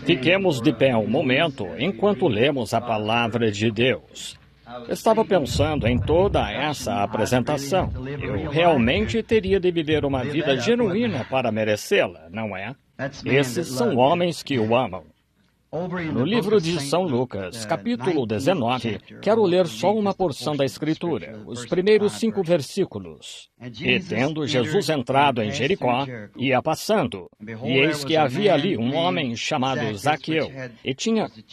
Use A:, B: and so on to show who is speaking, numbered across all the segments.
A: Fiquemos de pé um momento enquanto lemos a palavra de Deus. Estava pensando em toda essa apresentação. Eu realmente teria de viver uma vida genuína para merecê-la, não é? Esses são homens que o amam. No livro de São Lucas, capítulo 19, quero ler só uma porção da Escritura, os primeiros 5 versículos. E tendo Jesus entrado em Jericó, ia passando, e eis que havia ali um homem chamado Zaqueu,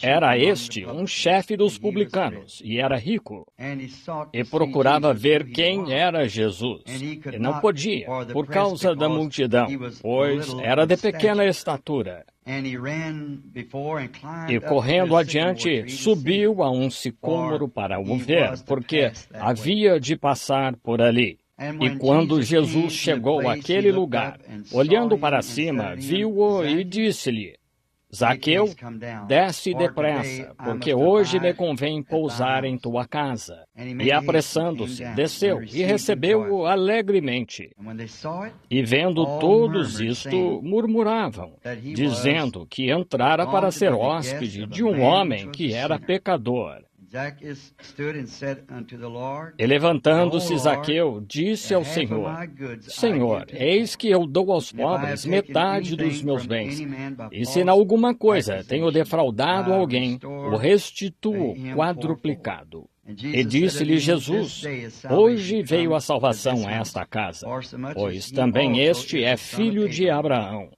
A: era este um chefe dos publicanos, e era rico, e procurava ver quem era Jesus, e não podia, por causa da multidão, pois era de pequena estatura. E correndo adiante, subiu a um sicômoro para o ver, porque havia de passar por ali. E quando Jesus chegou àquele lugar, olhando para cima, viu-o e disse-lhe: Zaqueu, desce depressa, porque hoje me convém pousar em tua casa. E apressando-se, desceu e recebeu-o alegremente. E vendo todos isto, murmuravam, dizendo que entrara para ser hóspede de um homem que era pecador. E levantando-se Zaqueu, disse ao Senhor: Senhor, eis que eu dou aos pobres metade dos meus bens, e se em alguma coisa tenho defraudado alguém, o restituo quadruplicado. E disse-lhe Jesus: Hoje veio a salvação a esta casa, pois também este é filho de Abraão.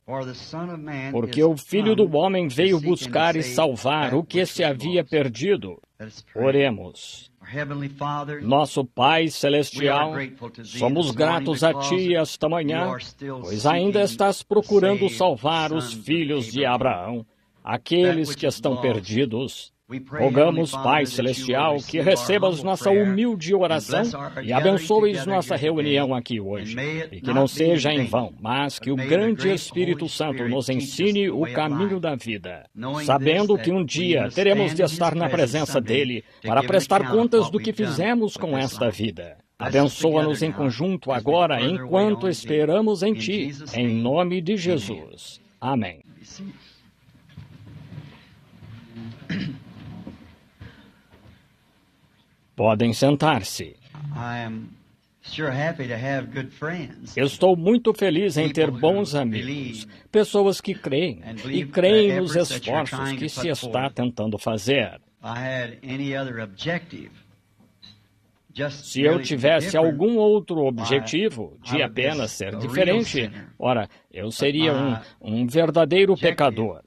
A: Porque o Filho do Homem veio buscar e salvar o que se havia perdido. Oremos. Nosso Pai Celestial, somos gratos a Ti esta manhã, pois ainda estás procurando salvar os filhos de Abraão, aqueles que estão perdidos. Rogamos, Pai Celestial, que recebas nossa humilde oração e abençoes nossa reunião aqui hoje. E que não seja em vão, mas que o grande Espírito Santo nos ensine o caminho da vida, sabendo que um dia teremos de estar na presença dele para prestar contas do que fizemos com esta vida. Abençoa-nos em conjunto agora, enquanto esperamos em Ti, em nome de Jesus. Amém. Podem sentar-se. Estou muito feliz em ter bons amigos, pessoas que creem e creem nos esforços que se está tentando fazer. Se eu tivesse algum outro objetivo de apenas ser diferente, ora, eu seria um verdadeiro pecador.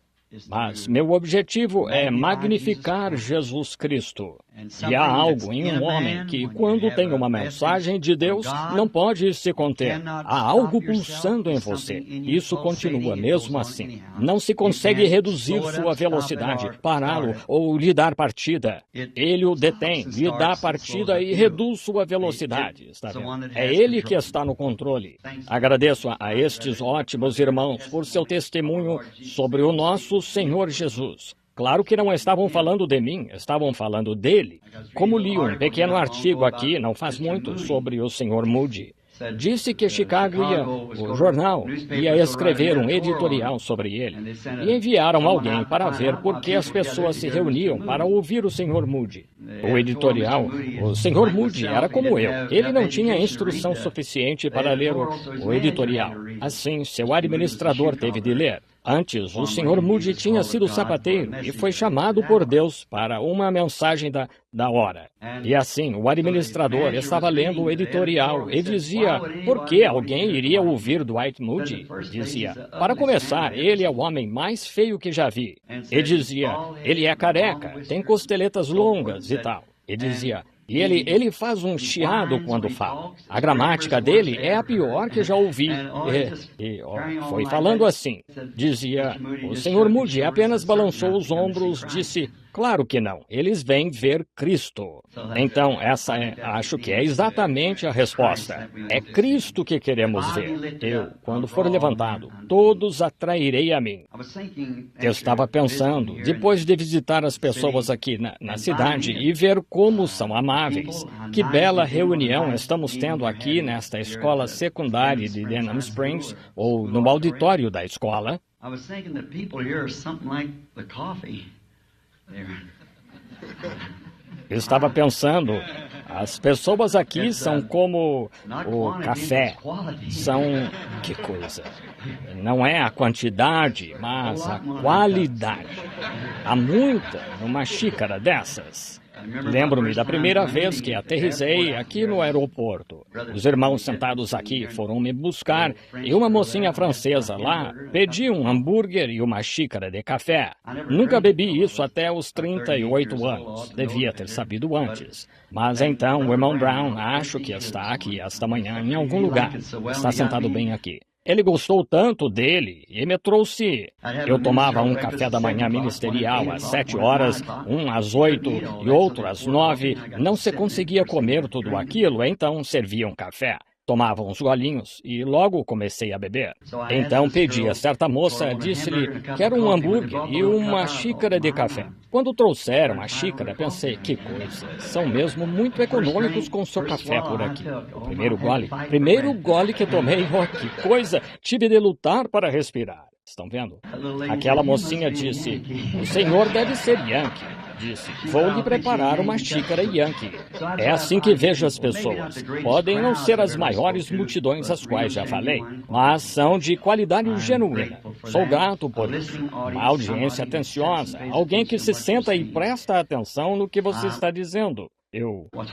A: Mas meu objetivo é magnificar Jesus Cristo. E há algo em um homem que, quando tem uma mensagem de Deus, não pode se conter. Há algo pulsando em você. Isso continua mesmo assim. Não se consegue reduzir sua velocidade, pará-lo ou lhe dar partida. Ele o detém, lhe dá partida e reduz sua velocidade. Está vendo? É ele que está no controle. Agradeço a estes ótimos irmãos por seu testemunho sobre o nosso Senhor Jesus. Claro que não estavam falando de mim, estavam falando dele. Como li um pequeno artigo aqui, não faz muito, sobre o Sr. Moody. Disse que o jornal ia escrever um editorial sobre ele. E enviaram alguém para ver por que as pessoas se reuniam para ouvir o Sr. Moody. O editorial, o Sr. Moody era como eu. Ele não tinha instrução suficiente para ler o editorial. Assim, seu administrador teve de ler. Antes, o Sr. Moody tinha sido sapateiro e foi chamado por Deus para uma mensagem da hora. E assim, o administrador estava lendo o editorial e dizia: por que alguém iria ouvir Dwight Moody? Dizia: para começar, ele é o homem mais feio que já vi. E dizia: ele é careca, tem costeletas longas e tal. E dizia: e ele faz um chiado quando fala. A gramática dele é a pior que já ouvi. Foi falando assim. Dizia: o Sr. Moody apenas balançou os ombros, disse: claro que não, eles vêm ver Cristo. Então, acho que é exatamente a resposta. É Cristo que queremos ver. Eu, quando for levantado, todos atrairei a mim. Eu estava pensando, depois de visitar as pessoas aqui na cidade e ver como são amáveis, que bela reunião estamos tendo aqui nesta escola secundária de Denham Springs, ou no auditório da escola.
B: I was thinking that people here are something like the coffee.
A: Eu estava pensando, as pessoas aqui são como o café. São, que coisa? Não é a quantidade, mas a qualidade. Há muita numa xícara dessas. Lembro-me da primeira vez que aterrissei aqui no aeroporto. Os irmãos sentados aqui foram me buscar e uma mocinha francesa lá pediu um hambúrguer e uma xícara de café. Nunca bebi isso até os 38 anos. Devia ter sabido antes. Mas então o irmão Brown acho que está aqui esta manhã em algum lugar. Está sentado bem aqui. Ele gostou tanto dele e me trouxe. Eu tomava um café da manhã ministerial às 7 horas, um às 8 e outro às 9. Não se conseguia comer tudo aquilo, então serviam café. Tomava uns golinhos e logo comecei a beber. Então pedi a certa moça, disse-lhe que era um hambúrguer e uma xícara de café. Quando trouxeram a xícara, pensei, que coisa, são mesmo muito econômicos com seu café por aqui. O primeiro gole que tomei, oh, que coisa, tive de lutar para respirar. Estão vendo? Aquela mocinha disse, o senhor deve ser Yankee. Disse, vou lhe preparar uma xícara Yankee. É assim que vejo as pessoas. Podem não ser as maiores multidões às quais já falei, mas são de qualidade genuína. Sou grato por isso. Uma audiência atenciosa, alguém que se senta e presta atenção no que você está dizendo.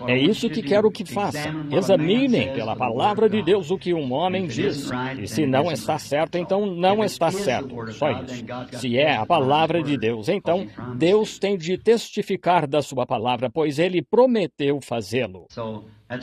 A: É isso que quero que façam. Examinem pela palavra de Deus o que um homem diz. E se não está certo, então não está certo. Só isso. Se é a palavra de Deus, então Deus tem de testificar da sua palavra, pois ele prometeu fazê-lo.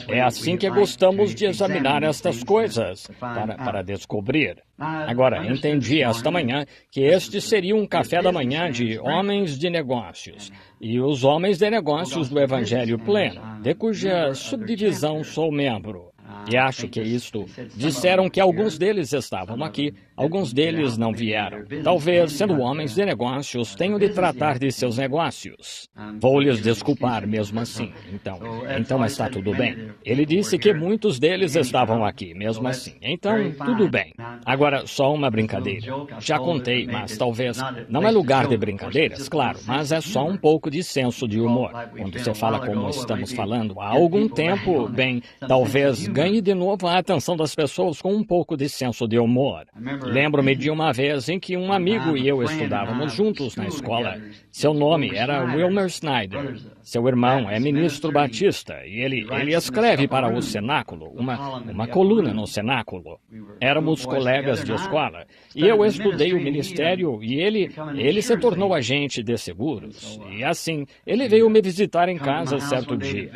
A: É assim que gostamos de examinar estas coisas, para descobrir. Agora, entendi esta manhã que este seria um café da manhã de homens de negócios. E os homens de negócios do Evangelho Pleno, de cuja subdivisão sou membro. E acho que isto. Disseram que alguns deles estavam aqui, alguns deles não vieram. Talvez, sendo homens de negócios, tenham de tratar de seus negócios. Vou lhes desculpar mesmo assim. Então está tudo bem. Ele disse que muitos deles estavam aqui, mesmo assim. Então, tudo bem. Agora, só uma brincadeira. Já contei, mas talvez não é lugar de brincadeiras, claro, mas é só um pouco de senso de humor. Quando você fala como estamos falando há algum tempo, bem, talvez ganhe de novo a atenção das pessoas com um pouco de senso de humor. Lembro-me de uma vez em que um amigo e eu estudávamos juntos na escola. Seu nome era Wilmer Snyder. Seu irmão é ministro batista e ele escreve para o cenáculo, uma coluna no cenáculo. Éramos colegas de escola e eu estudei o ministério e ele se tornou agente de seguros. E assim, ele veio me visitar em casa certo dia.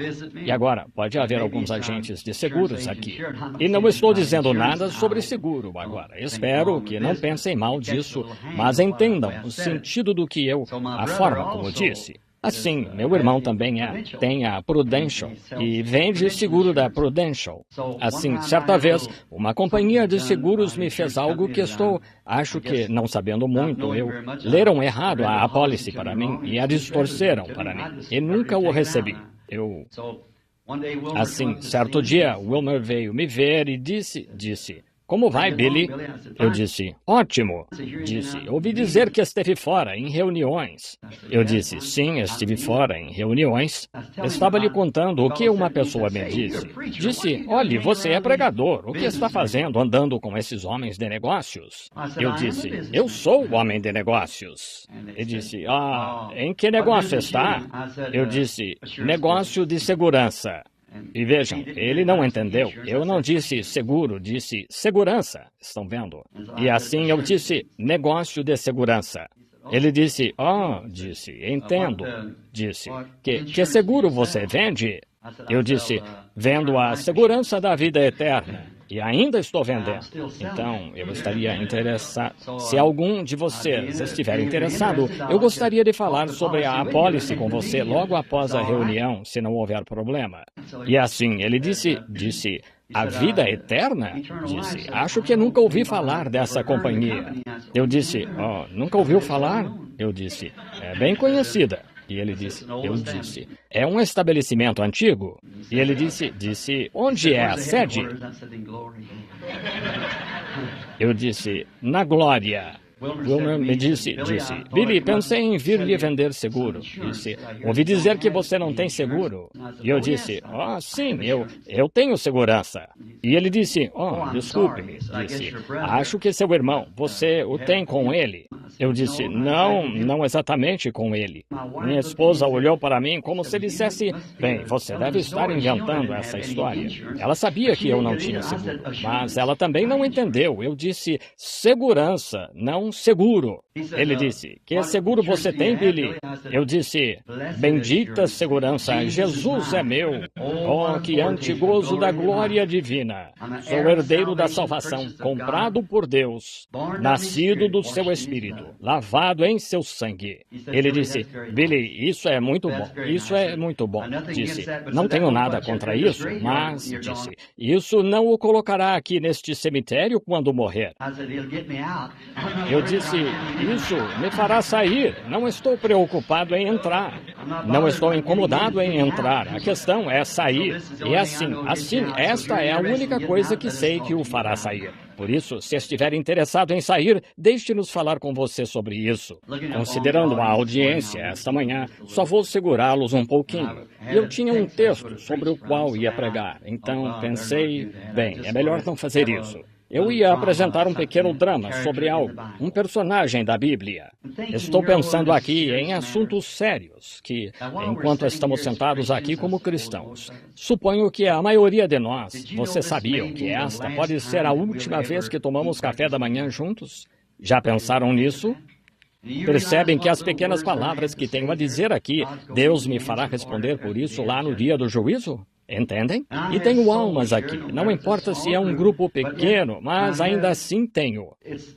A: E agora, pode haver alguns agentes de seguros aqui. E não estou dizendo nada sobre seguro agora. Espero que não pensem mal disso, mas entendam o sentido do que a forma como disse. Assim, meu irmão também tem a Prudential e vende seguro da Prudential. Assim, certa vez, uma companhia de seguros me fez algo que acho que, não sabendo muito, leram errado a apólice para mim e a distorceram para mim. E nunca o recebi. Assim, certo dia, Wilmer veio me ver e disse, como vai, Billy? Eu disse, ótimo. Disse, ouvi dizer que esteve fora, em reuniões. Eu disse, sim, estive fora, em reuniões. Estava lhe contando o que uma pessoa me disse. Disse, olhe, você é pregador, o que está fazendo andando com esses homens de negócios? Eu disse, eu sou o homem de negócios. Ele disse, em que negócio está? Eu disse, negócio de segurança. E vejam, ele não entendeu. Eu não disse seguro, disse segurança. Estão vendo? E assim eu disse negócio de segurança. Ele disse, entendo. Disse, que seguro você vende? Eu disse, vendo a segurança da vida eterna. E ainda estou vendendo. Então, eu estaria interessado. Se algum de vocês estiver interessado, eu gostaria de falar sobre a apólice com você logo após a reunião, se não houver problema. E assim, ele disse, a vida eterna? Disse, acho que nunca ouvi falar dessa companhia. Eu disse, nunca ouviu falar? Eu disse, é bem conhecida. E ele disse, é um estabelecimento antigo? E ele disse, onde é a sede? Eu disse, na Glória. Wilmer me disse, Billy, pensei em vir lhe vender seguro. Disse, ouvi dizer que você não tem seguro. E eu disse, sim, eu tenho segurança. E ele disse, desculpe-me, disse, acho que seu irmão, você o tem com ele. Eu disse, não exatamente com ele. Minha esposa olhou para mim como se dissesse, bem, você deve estar inventando essa história. Ela sabia que eu não tinha seguro, mas ela também não entendeu. Eu disse, segurança, não seguro. Ele disse, que seguro você tem, Billy? Eu disse, bendita segurança, Jesus é meu. Oh, que antigozo da glória divina. Sou herdeiro da salvação, comprado por Deus, nascido do seu Espírito, lavado em seu sangue. Ele disse, Billy, isso é muito bom, isso é muito bom. Disse, não tenho nada contra isso, mas, disse, isso não o colocará aqui neste cemitério quando morrer. Eu disse, isso me fará sair. Não estou preocupado em entrar. Não estou incomodado em entrar. A questão é sair. E assim, esta é a única coisa que sei que o fará sair. Por isso, se estiver interessado em sair, deixe-nos falar com você sobre isso. Considerando a audiência esta manhã, só vou segurá-los um pouquinho. E eu tinha um texto sobre o qual ia pregar. Então, pensei, bem, é melhor não fazer isso. Eu ia apresentar um pequeno drama sobre algo, um personagem da Bíblia. Estou pensando aqui em assuntos sérios, que, enquanto estamos sentados aqui como cristãos, suponho que a maioria de nós, vocês sabiam que esta pode ser a última vez que tomamos café da manhã juntos? Já pensaram nisso? Percebem que as pequenas palavras que tenho a dizer aqui, Deus me fará responder por isso lá no dia do juízo? Entendem? E tenho almas aqui. Não importa se é um grupo pequeno, mas ainda assim tenho.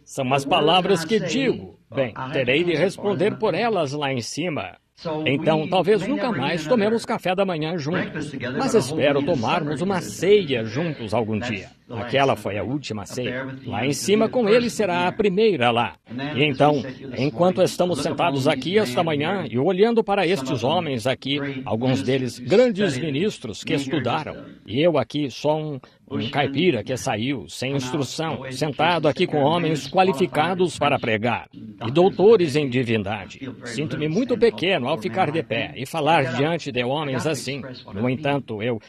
A: São as palavras que digo. Bem, terei de responder por elas lá em cima. Então, talvez nunca mais tomemos café da manhã juntos, mas espero tomarmos uma ceia juntos algum dia. Aquela foi a última ceia. Lá em cima com ele será a primeira lá. E então, enquanto estamos sentados aqui esta manhã e olhando para estes homens aqui, alguns deles grandes ministros que estudaram, e eu aqui só um caipira que saiu, sem instrução, sentado aqui com homens qualificados para pregar, e doutores em divindade. Sinto-me muito pequeno ao ficar de pé e falar diante de homens assim. No entanto, eu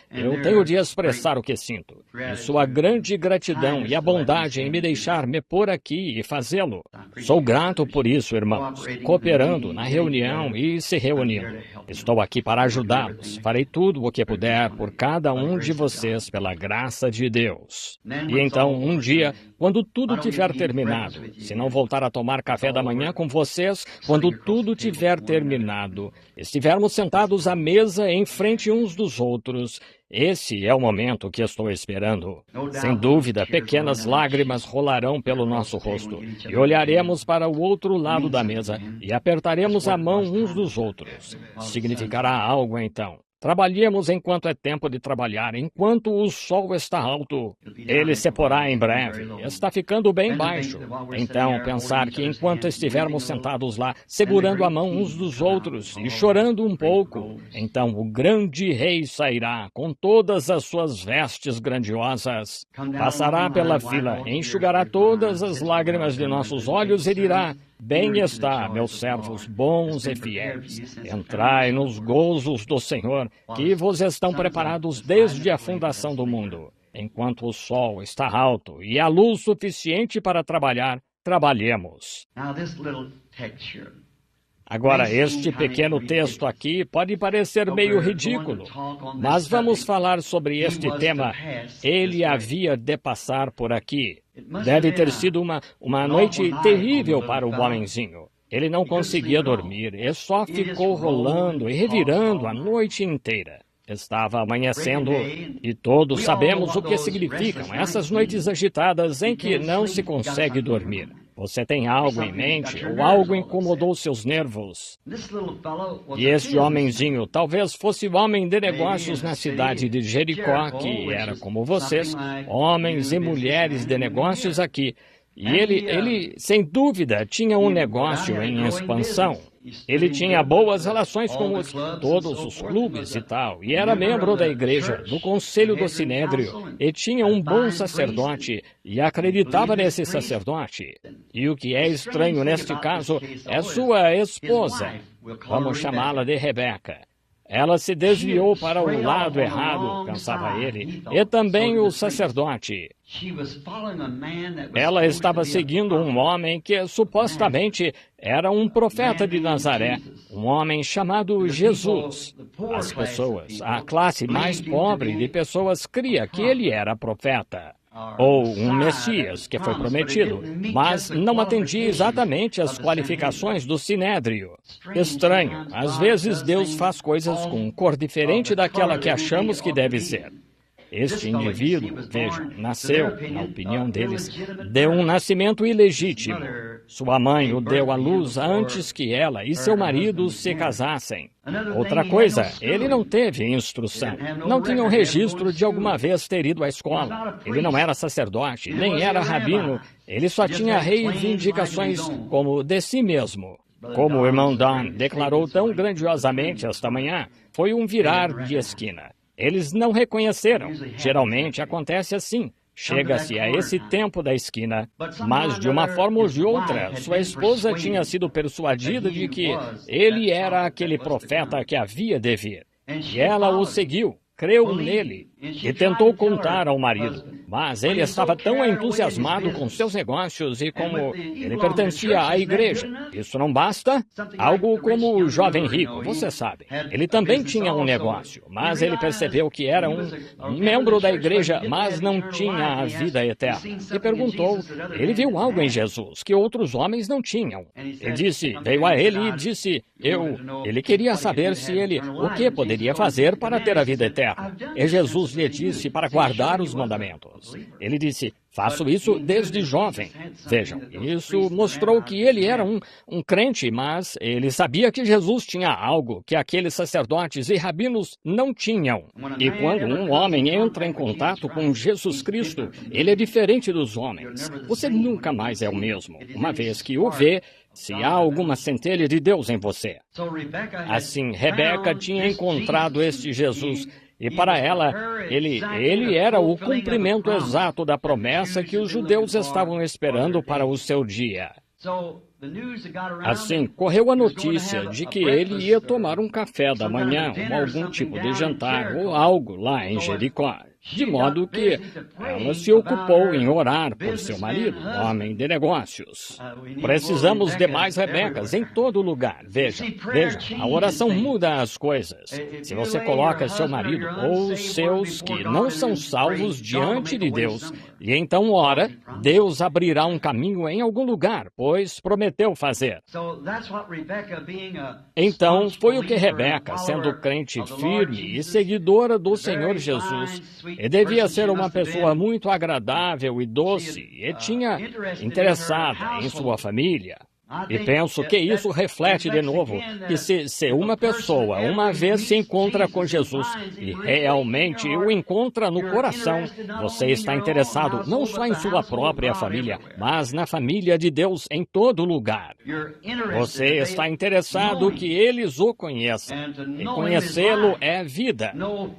A: tenho de expressar o que sinto, e sua grande gratidão e a bondade em me deixar me pôr aqui e fazê-lo. Sou grato por isso, irmãos, cooperando na reunião e se reunindo. Estou aqui para ajudá-los. Farei tudo o que puder por cada um de vocês pela graça de Deus. E então, um dia, quando tudo tiver terminado, se não voltar a tomar café da manhã com vocês, quando tudo tiver terminado, estivermos sentados à mesa em frente uns dos outros, esse é o momento que estou esperando. Sem dúvida, pequenas lágrimas rolarão pelo nosso rosto e olharemos para o outro lado da mesa e apertaremos a mão uns dos outros. Significará algo então. Trabalhemos enquanto é tempo de trabalhar, enquanto o sol está alto. Ele se porá em breve, está ficando bem baixo. Então, pensar que enquanto estivermos sentados lá, segurando a mão uns dos outros e chorando um pouco, então o grande rei sairá com todas as suas vestes grandiosas, passará pela fila, enxugará todas as lágrimas de nossos olhos e dirá: bem está, meus servos bons e fiéis. Entrai nos gozos do Senhor, que vos estão preparados desde a fundação do mundo. Enquanto o sol está alto e há luz suficiente para trabalhar, trabalhemos. Agora, este pequeno texto aqui pode parecer meio ridículo, mas vamos falar sobre este tema. Ele havia de passar por aqui. Deve ter sido uma noite terrível para o homenzinho. Ele não conseguia dormir e só ficou rolando e revirando a noite inteira. Estava amanhecendo e todos sabemos o que significam essas noites agitadas em que não se consegue dormir. Você tem algo em mente ou algo incomodou seus nervos. E este homenzinho talvez fosse o homem de negócios na cidade de Jericó, que era como vocês, homens e mulheres de negócios aqui. E ele, sem dúvida, tinha um negócio em expansão. Ele tinha boas relações com todos os clubes e tal, e era membro da igreja, do conselho do Sinédrio, e tinha um bom sacerdote, e acreditava nesse sacerdote. E o que é estranho neste caso é sua esposa, vamos chamá-la de Rebeca. Ela se desviou para o lado errado, pensava ele, e também o sacerdote. Ela estava seguindo um homem que supostamente era um profeta de Nazaré, um homem chamado Jesus. As pessoas, a classe mais pobre de pessoas, cria que ele era profeta, ou um Messias que foi prometido, mas não atendia exatamente às qualificações do Sinédrio. Estranho, às vezes Deus faz coisas com cor diferente daquela que achamos que deve ser. Este indivíduo, vejam, nasceu, na opinião deles, de um nascimento ilegítimo. Sua mãe o deu à luz antes que ela e seu marido se casassem. Outra coisa, ele não teve instrução. Não tinha um registro de alguma vez ter ido à escola. Ele não era sacerdote, nem era rabino. Ele só tinha reivindicações como de si mesmo. Como o irmão Don declarou tão grandiosamente esta manhã, foi um virar de esquina. Eles não reconheceram. Geralmente acontece assim. Chega-se a esse tempo da esquina, mas de uma forma ou de outra, sua esposa tinha sido persuadida de que ele era aquele profeta que havia de vir. E ela o seguiu, creu nele e tentou contar ao marido. Mas ele estava tão entusiasmado com seus negócios e como ele pertencia à igreja. Isso não basta? Algo como o jovem rico, você sabe. Ele também tinha um negócio, mas ele percebeu que era um membro da igreja, mas não tinha a vida eterna. E perguntou, ele viu algo em Jesus que outros homens não tinham. Ele disse, veio a ele e disse, ele queria saber se ele, o que poderia fazer para ter a vida eterna. E Jesus lhe disse para guardar os mandamentos. Ele disse, faço isso desde jovem. Vejam, isso mostrou que ele era um crente, mas ele sabia que Jesus tinha algo que aqueles sacerdotes e rabinos não tinham. E quando um homem entra em contato com Jesus Cristo, ele é diferente dos homens. Você nunca mais é o mesmo, uma vez que o vê, se há alguma centelha de Deus em você. Assim, Rebeca tinha encontrado este Jesus. E para ela, ele era o cumprimento exato da promessa que os judeus estavam esperando para o seu dia. Assim, correu a notícia de que ele ia tomar um café da manhã ou algum tipo de jantar ou algo lá em Jericó. De modo que ela se ocupou em orar por seu marido, homem de negócios. Precisamos de mais Rebecas em todo lugar. Veja, a oração muda as coisas. Se você coloca seu marido ou seus que não são salvos diante de Deus, e então ora, Deus abrirá um caminho em algum lugar, pois prometeu fazer. Então, foi o que Rebeca, sendo crente firme e seguidora do Senhor Jesus, e devia ser uma pessoa muito agradável e doce, e tinha interessada em sua família. E penso que isso reflete de novo que se uma pessoa uma vez se encontra com Jesus e realmente o encontra no coração, você está interessado não só em sua própria família, mas na família de Deus em todo lugar. Você está interessado que eles o conheçam. E conhecê-lo é vida.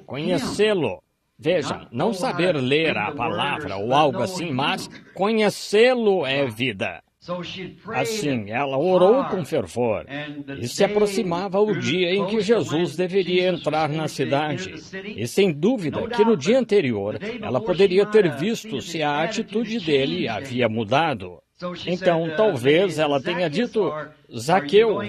A: Conhecê-lo. Vejam, não saber ler a palavra ou algo assim, mas conhecê-lo é vida. Assim, ela orou com fervor e se aproximava o dia em que Jesus deveria entrar na cidade. E sem dúvida que no dia anterior ela poderia ter visto se a atitude dele havia mudado. Então, talvez ela tenha dito, Zaqueu,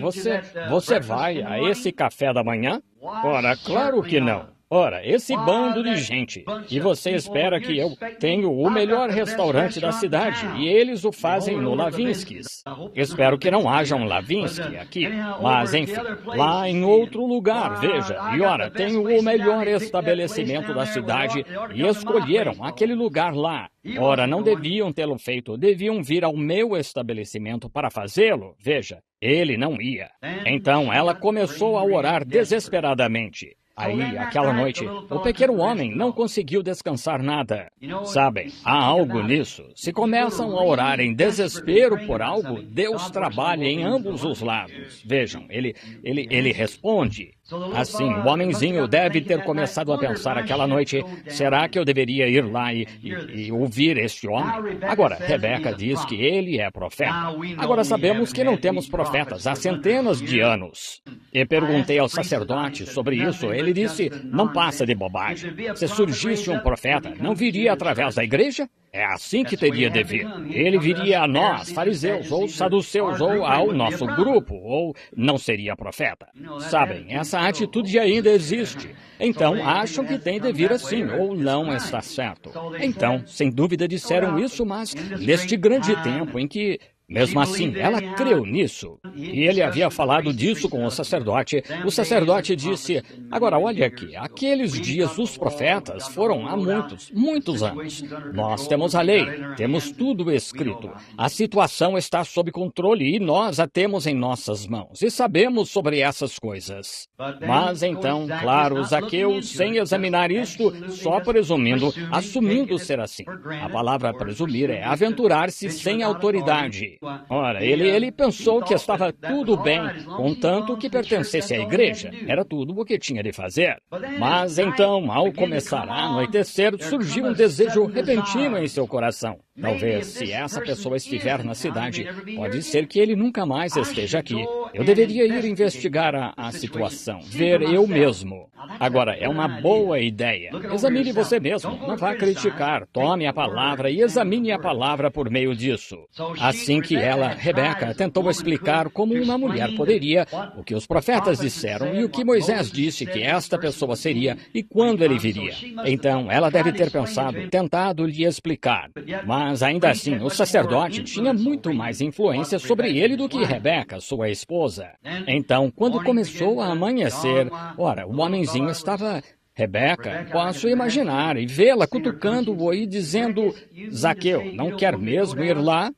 A: você vai a esse café da manhã? Ora, claro que não. Ora, esse bando de gente, e você espera que eu tenho o melhor restaurante da cidade, e eles o fazem no Lavinskis. Espero que não haja um Lavinsky aqui, mas enfim, lá em outro lugar, veja, e ora, tenho o melhor estabelecimento da cidade, e escolheram aquele lugar lá. Ora, não deviam tê-lo feito, deviam vir ao meu estabelecimento para fazê-lo, veja, ele não ia. Então, ela começou a orar desesperadamente. Aí, aquela noite, o pequeno homem não conseguiu descansar nada. Sabem, há algo nisso. Se começam a orar em desespero por algo, Deus trabalha em ambos os lados. Vejam, ele responde. Assim, o homenzinho deve ter começado a pensar aquela noite, será que eu deveria ir lá e ouvir este homem? Agora, Rebeca diz que ele é profeta. Agora sabemos que não temos profetas há centenas de anos. E perguntei ao sacerdote sobre isso, ele disse, não passa de bobagem. Se surgisse um profeta, não viria através da igreja? É assim que teria de vir. Ele viria a nós, fariseus, ou saduceus, ou ao nosso grupo, ou não seria profeta. Sabem, essa atitude ainda existe. Então, acham que tem de vir assim, ou não está certo. Então, sem dúvida disseram isso, mas neste grande tempo em que... Mesmo assim, ela creu nisso. E ele havia falado disso com o sacerdote. O sacerdote disse, agora olha aqui, aqueles dias dos profetas foram há muitos anos. Nós temos a lei, temos tudo escrito. A situação está sob controle e nós a temos em nossas mãos. E sabemos sobre essas coisas. Mas então, claro, Zaqueu, sem examinar isto, só presumindo, assumindo ser assim. A palavra presumir é aventurar-se sem autoridade. Ora, ele pensou que estava tudo bem, contanto que pertencesse à igreja. Era tudo o que tinha de fazer. Mas então, ao começar a anoitecer, surgiu um desejo repentino em seu coração. Talvez, se essa pessoa estiver na cidade, pode ser que ele nunca mais esteja aqui. Eu deveria ir investigar a situação, ver eu mesmo. Agora, é uma boa ideia. Examine você mesmo, não vá criticar. Tome a palavra e examine a palavra por meio disso. Assim que ela, Rebeca, tentou explicar como uma mulher poderia, o que os profetas disseram e o que Moisés disse que esta pessoa seria e quando ele viria. Então, ela deve ter pensado, tentado lhe explicar. Mas ainda assim, o sacerdote tinha muito mais influência sobre ele do que Rebeca, sua esposa. Então, quando começou a amanhecer, ora, o homenzinho estava... Rebeca, posso imaginar e vê-la cutucando-o e dizendo, Zaqueu, não quer mesmo ir lá?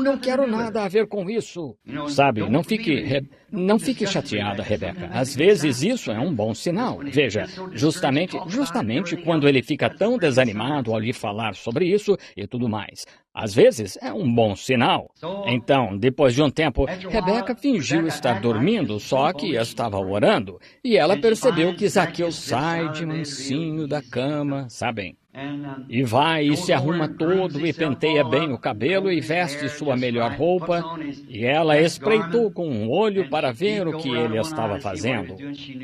A: Não quero nada a ver com isso. Sabe, não fique chateada, Rebeca. Às vezes isso é um bom sinal. Veja, justamente quando ele fica tão desanimado ao lhe falar sobre isso e tudo mais. Às vezes é um bom sinal. Então, depois de um tempo, Rebeca fingiu estar dormindo, só que estava orando. E ela percebeu que Zaqueu sai de mansinho da cama, sabem? E vai e se arruma todo e penteia bem o cabelo e veste sua melhor roupa. E ela espreitou com um olho para ver o que ele estava fazendo.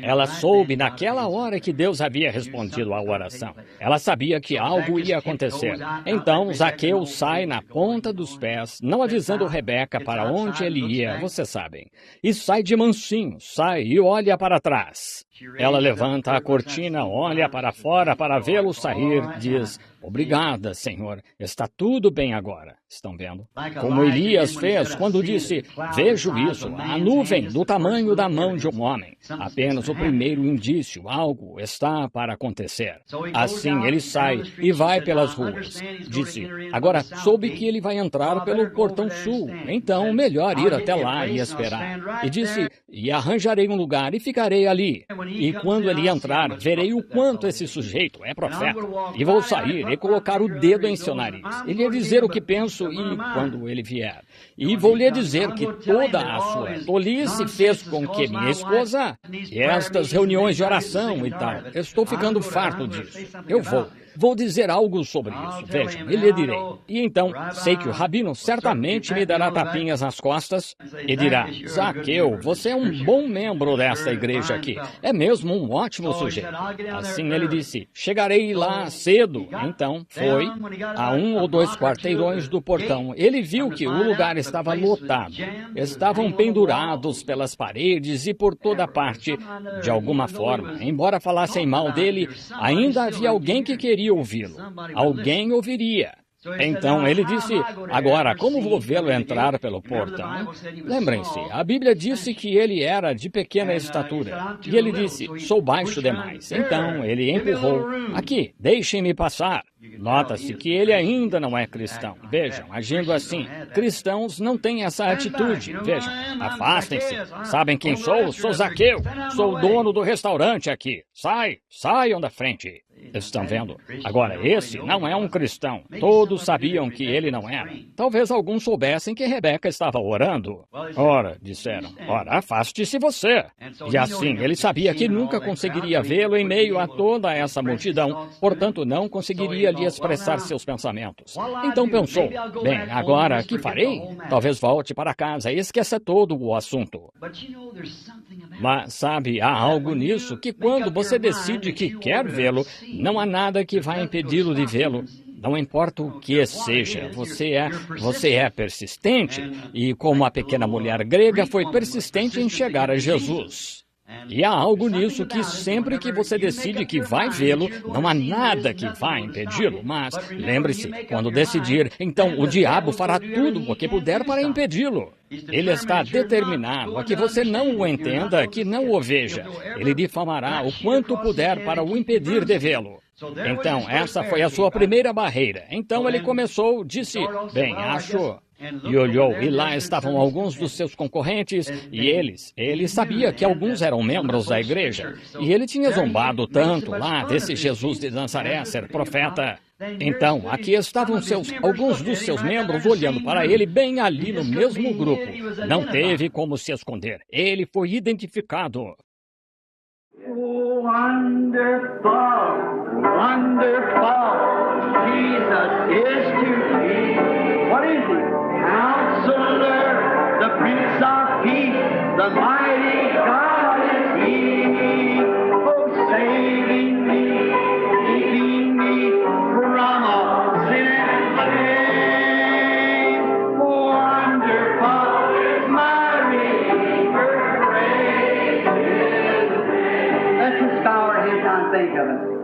A: Ela soube naquela hora que Deus havia respondido à oração. Ela sabia que algo ia acontecer. Então Zaqueu sai na ponta dos pés, não avisando Rebeca para onde ele ia, vocês sabem. E sai de mansinho, sai e olha para trás. Ela levanta a cortina, olha para fora para vê-lo sair, diz, obrigada, Senhor, está tudo bem agora. Estão vendo? Como Elias fez quando disse, vejo isso, a nuvem do tamanho da mão de um homem. Apenas o primeiro indício, algo está para acontecer. Assim ele sai e vai pelas ruas. Disse, agora soube que ele vai entrar pelo portão sul, então melhor ir até lá e esperar. E disse, e arranjarei um lugar e ficarei ali. E quando ele entrar, verei o quanto esse sujeito é profeta. E vou sair e colocar o dedo em seu nariz. Ele ia dizer o que penso e quando ele vier. E vou lhe dizer que toda a sua tolice fez com que minha esposa e estas reuniões de oração e tal. Estou ficando farto disso. Eu vou dizer algo sobre isso. Vejam, e lhe direi. E então, sei que o rabino certamente me dará tapinhas nas costas e dirá, Zaqueu, você é um bom membro desta igreja aqui. É mesmo um ótimo sujeito. Assim ele disse, chegarei lá cedo. Então, foi a 1 ou 2 quarteirões do portão. Ele viu que o lugar estava lotado. Estavam pendurados pelas paredes e por toda parte. De alguma forma, embora falassem mal dele, ainda havia alguém que queria ouvi-lo. Alguém ouviria. Então ele disse, agora, como vou vê-lo entrar pelo portão? Lembrem-se, a Bíblia disse que ele era de pequena estatura. E ele disse, sou baixo demais. Então ele empurrou, aqui, deixem-me passar. Nota-se que ele ainda não é cristão. Vejam, agindo assim, cristãos não têm essa atitude. Vejam, afastem-se. Sabem quem sou? Sou Zaqueu. Sou o dono do restaurante aqui. Saiam da frente. Estão vendo? Agora, esse não é um cristão. Todos sabiam que ele não era. Talvez alguns soubessem que Rebeca estava orando. Ora, disseram, ora, afaste-se você. E assim, ele sabia que nunca conseguiria vê-lo em meio a toda essa multidão, portanto, não conseguiria lhe expressar seus pensamentos. Então pensou, bem, agora, que farei? Talvez volte para casa e esqueça todo o assunto. Mas, sabe, há algo nisso que quando você decide que quer vê-lo, não há nada que vai impedi-lo de vê-lo. Não importa o que seja, você é persistente. E como a pequena mulher grega foi persistente em chegar a Jesus. E há algo nisso que sempre que você decide que vai vê-lo, não há nada que vai impedi-lo. Mas, lembre-se, quando decidir, então o diabo fará tudo o que puder para impedi-lo. Ele está determinado a que você não o entenda, que não o veja. Ele difamará o quanto puder para o impedir de vê-lo. Então, essa foi a sua primeira barreira. Então ele começou, disse, bem, acho... E olhou, e lá estavam alguns dos seus concorrentes, e ele sabia que alguns eram membros da igreja, e ele tinha zombado tanto lá desse Jesus de Nazaré ser profeta. Então, aqui estavam alguns dos seus membros olhando para ele bem ali no mesmo grupo. Não teve como se esconder. Ele foi identificado.
C: Wonderful, wonderful, Jesus is to me. What is he? Counselor, the Prince of Peace, the mighty God is he. Oh, saving me, keeping me from all sin and shame. Wonderful is my Redeemer, praise his name. Let's just bow our heads and think of it.